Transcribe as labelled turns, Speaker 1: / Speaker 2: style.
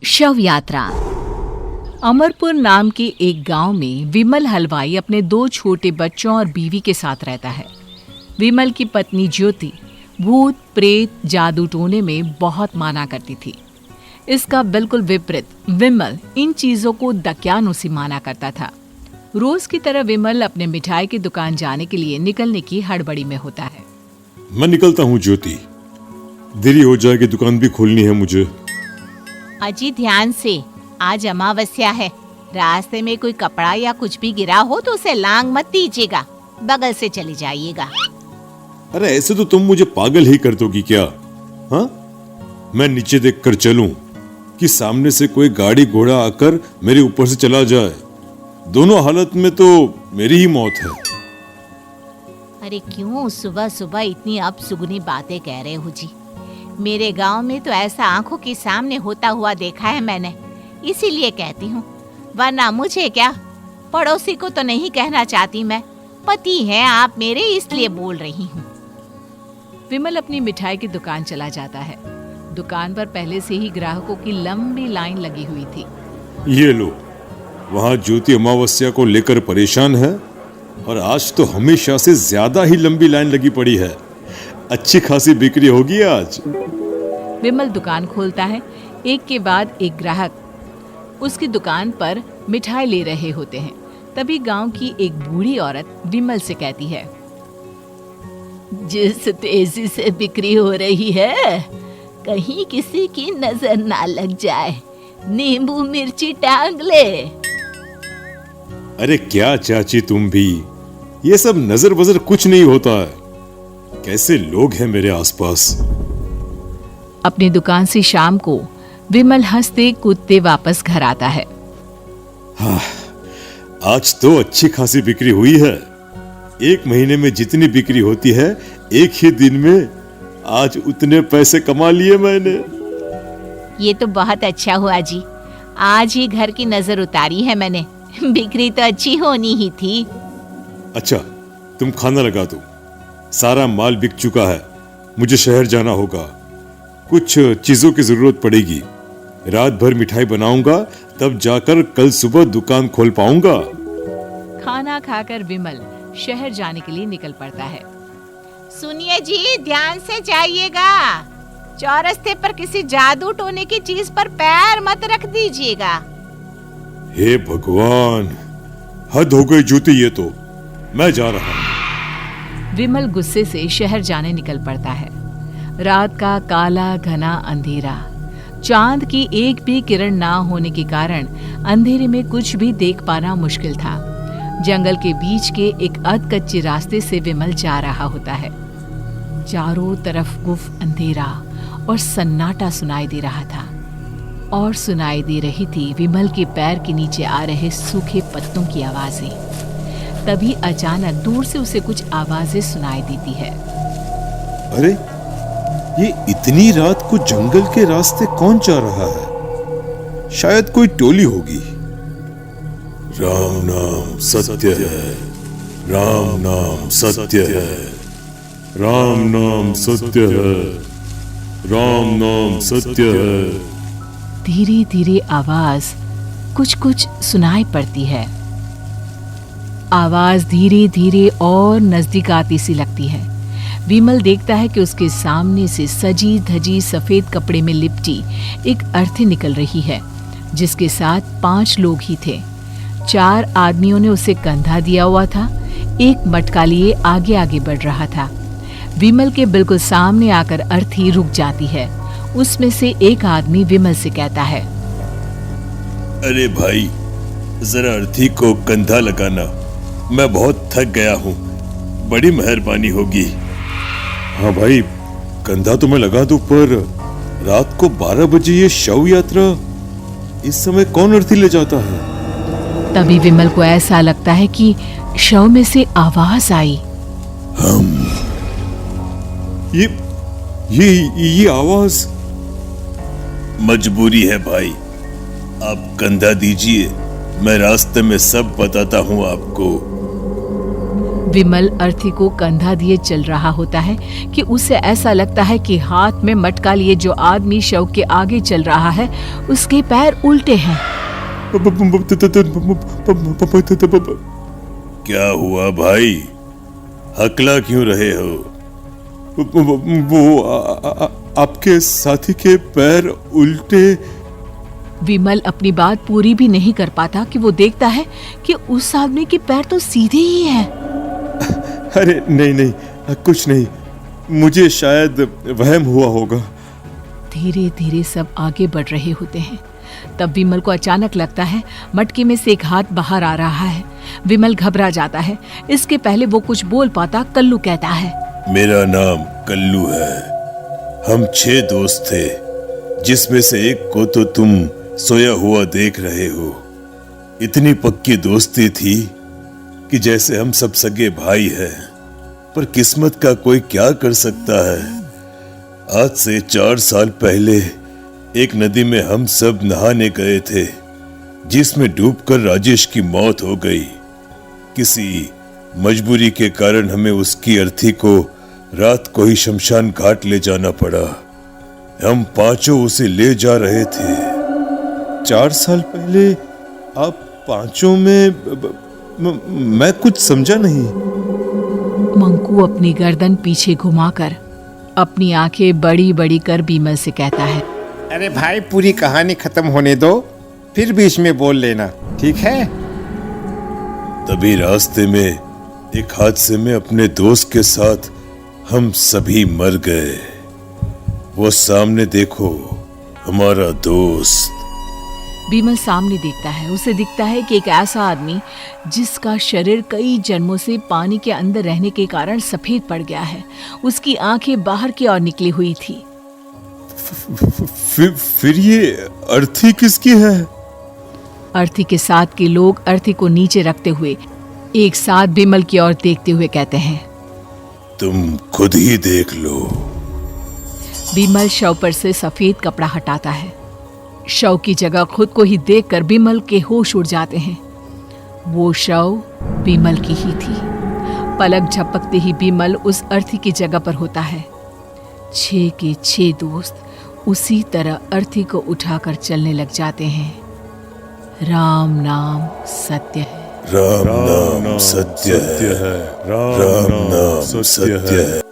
Speaker 1: शव यात्रा। अमरपुर नाम के एक गांव में विमल हलवाई अपने 2 छोटे बच्चों और बीवी के साथ रहता है। विमल की पत्नी ज्योति भूत प्रेत जादू टोने में बहुत माना करती थी। इसका बिल्कुल विपरीत विमल इन चीजों को दकियानुसी माना करता था। रोज की तरह विमल अपने मिठाई की दुकान जाने के लिए निकलने की हड़बड़ी में होता है।
Speaker 2: मैं निकलता हूँ ज्योति, देरी हो जाएगी, दुकान भी खोलनी है मुझे।
Speaker 3: अजी ध्यान से, आज अमावस्या है। रास्ते में कोई कपड़ा या कुछ भी गिरा हो तो उसे लांग मत दीजिएगा, बगल से चली जाइएगा।
Speaker 2: अरे ऐसे तो तुम मुझे पागल ही कर दोगी क्या? हाँ, मैं नीचे देख कर चलूं कि सामने से कोई गाड़ी घोड़ा आकर मेरे ऊपर से चला जाए? दोनों हालत में तो मेरी ही मौत है।
Speaker 3: अरे क्यों सुबह सुबह इतनी अपसुगनी बातें कह रहे हो जी? मेरे गांव में तो ऐसा आंखों के सामने होता हुआ देखा है मैंने, इसीलिए कहती हूँ। वरना मुझे क्या, पड़ोसी को तो नहीं कहना चाहती मैं। पति हैं आप मेरे, इसलिए बोल रही हूँ।
Speaker 1: विमल अपनी मिठाई की दुकान चला जाता है। दुकान पर पहले से ही ग्राहकों की लंबी लाइन लगी हुई थी।
Speaker 2: ये लो, वहाँ ज्योति अमावस्या को लेकर परेशान है और आज तो हमेशा से ज्यादा ही लंबी लाइन लगी पड़ी है। अच्छी खासी बिक्री होगी आज।
Speaker 1: विमल दुकान खोलता है। एक के बाद एक ग्राहक उसकी दुकान पर मिठाई ले रहे होते हैं। तभी गांव की एक बूढ़ी औरत विमल से कहती है,
Speaker 3: जिस तेजी से बिक्री हो रही है, कहीं किसी की नजर ना लग जाए, नींबू मिर्ची टांग ले।
Speaker 2: अरे क्या चाची तुम भी, ये सब नजर बजर कुछ नहीं होता है। कैसे लोग हैं मेरे आसपास।
Speaker 1: अपनी दुकान से शाम को विमल हंसते कूदते वापस घर आता है।
Speaker 2: हाँ, आज तो अच्छी खासी बिक्री हुई है। 1 महीने में जितनी बिक्री होती है, एक ही दिन में आज उतने पैसे कमा लिए मैंने।
Speaker 3: ये तो बहुत अच्छा हुआ जी, आज ही घर की नजर उतारी है मैंने। बिक्री तो अच्छी होनी ही थी।
Speaker 2: अच्छा, तुम खाना लगा दो, सारा माल बिक चुका है। मुझे शहर जाना होगा, कुछ चीजों की जरूरत पड़ेगी। रात भर मिठाई बनाऊंगा, तब जाकर कल सुबह दुकान खोल पाऊंगा।
Speaker 1: खाना खाकर विमल शहर जाने के लिए निकल पड़ता है।
Speaker 3: सुनिए जी, ध्यान से जाइएगा। चौरस्ते पर किसी जादू टोने की चीज पर पैर मत रख दीजिएगा।
Speaker 2: हे भगवान, हद हो गई ज्योति, ये तो मैं जा रहा हूं।
Speaker 1: विमल गुस्से से शहर जाने निकल पड़ता है। रात का काला घना अंधेरा, चांद की एक भी किरण ना होने के कारण अंधेरे में कुछ भी देख पाना मुश्किल था। जंगल के बीच के एक अधकच्चे रास्ते से विमल जा रहा होता है। चारों तरफ गुफ अंधेरा और सन्नाटा सुनाई दे रहा था, और सुनाई दे रही थी विमल के पैर के नीचे आ रहे सूखे पत्तों की आवाजें। तभी अचानक दूर से उसे कुछ आवाजें सुनाई देती है।
Speaker 2: अरे, ये इतनी रात को जंगल के रास्ते कौन जा रहा है? शायद कोई टोली होगी। राम नाम सत्य है, राम नाम सत्य है, राम नाम सत्य है, राम नाम सत्य है।
Speaker 1: धीरे धीरे आवाज कुछ कुछ सुनाई पड़ती है। आवाज धीरे धीरे और नजदीक आती सी लगती है। विमल देखता है कि उसके सामने से सजी धजी सफेद कपड़े में लिपटी एक अर्थी निकल रही है, जिसके साथ 5 लोग ही थे। 4 आदमियों ने उसे कंधा दिया हुआ था। एक मटका लिए आगे आगे बढ़ रहा था। विमल के बिल्कुल सामने आकर अर्थी रुक जाती है। उसमें से एक आदमी विमल से कहता है,
Speaker 2: अरे भाई, जरा अर्थी को कंधा लगाना, मैं बहुत थक गया हूँ, बड़ी मेहरबानी होगी। हाँ भाई, कंधा तो मैं लगा दूं, पर रात को 12 बजे ये शव यात्रा, इस समय कौन अर्थी ले जाता है?
Speaker 1: तभी विमल को ऐसा लगता है कि शव में से आवाज आई,
Speaker 2: हम ये आवाज। मजबूरी है भाई, आप कंधा दीजिए, मैं रास्ते में सब बताता हूँ आपको।
Speaker 1: विमल अर्थी को कंधा दिए चल रहा होता है कि उसे ऐसा लगता है कि हाथ में मटका लिए जो आदमी शव के आगे चल रहा है उसके पैर उल्टे हैं।
Speaker 2: क्या हुआ भाई, हकला क्यों रहे हो? वो आपके साथी के पैर उल्टे।
Speaker 1: विमल अपनी बात पूरी भी नहीं कर पाता कि वो देखता है कि उस आदमी के पैर तो सीधे ही हैं।
Speaker 2: अरे नहीं, कुछ नहीं, मुझे शायद वहम हुआ होगा।
Speaker 1: धीरे धीरे सब आगे बढ़ रहे होते हैं। तब विमल को अचानक लगता है मटके में से एक हाथ बाहर आ रहा है। विमल घबरा जाता है। इसके पहले वो कुछ बोल पाता, कल्लू कहता है,
Speaker 2: मेरा नाम कल्लू है। हम 6 दोस्त थे, जिसमें से एक को तो तुम सोया हुआ देख रहे हो। इतनी पक्की दोस्ती थी कि जैसे हम सब सगे भाई हैं। पर किस्मत का कोई क्या कर सकता है। आज से 4 साल पहले एक नदी में हम सब नहाने गए थे, जिसमें डूबकर राजेश की मौत हो गई। किसी मजबूरी के कारण हमें उसकी अर्थी को रात को ही शमशान घाट ले जाना पड़ा। हम 5 उसे ले जा रहे थे। 4 साल पहले आप 5 में मैं कुछ समझा नहीं।
Speaker 1: मंकू अपनी गर्दन पीछे घुमाकर अपनी आंखें बड़ी बड़ी कर विमल से कहता है,
Speaker 4: अरे भाई, पूरी कहानी खत्म होने दो, फिर बीच में बोल लेना, ठीक है?
Speaker 2: तभी रास्ते में एक हादसे में अपने दोस्त के साथ हम सभी मर गए। वो सामने देखो, हमारा दोस्त।
Speaker 1: विमल सामने देखता है। उसे दिखता है कि एक ऐसा आदमी जिसका शरीर कई जन्मों से पानी के अंदर रहने के कारण सफेद पड़ गया है, उसकी आंखें बाहर की ओर निकली हुई थी।
Speaker 2: फिर ये अर्थी किसकी है?
Speaker 1: अर्थी के साथ के लोग अर्थी को नीचे रखते हुए एक साथ विमल की ओर देखते हुए कहते हैं,
Speaker 2: तुम खुद ही देख लो।
Speaker 1: विमल शव पर से सफेद कपड़ा हटाता है। शव की जगह खुद को ही देखकर विमल के होश उड़ जाते हैं। वो शव विमल की ही थी। पलक झपकते ही विमल उस अर्थी की जगह पर होता है। 6 के 6 दोस्त उसी तरह अर्थी को उठाकर चलने लग जाते हैं। राम नाम सत्य है।
Speaker 2: राम नाम सत्य है। राम नाम सत्य है।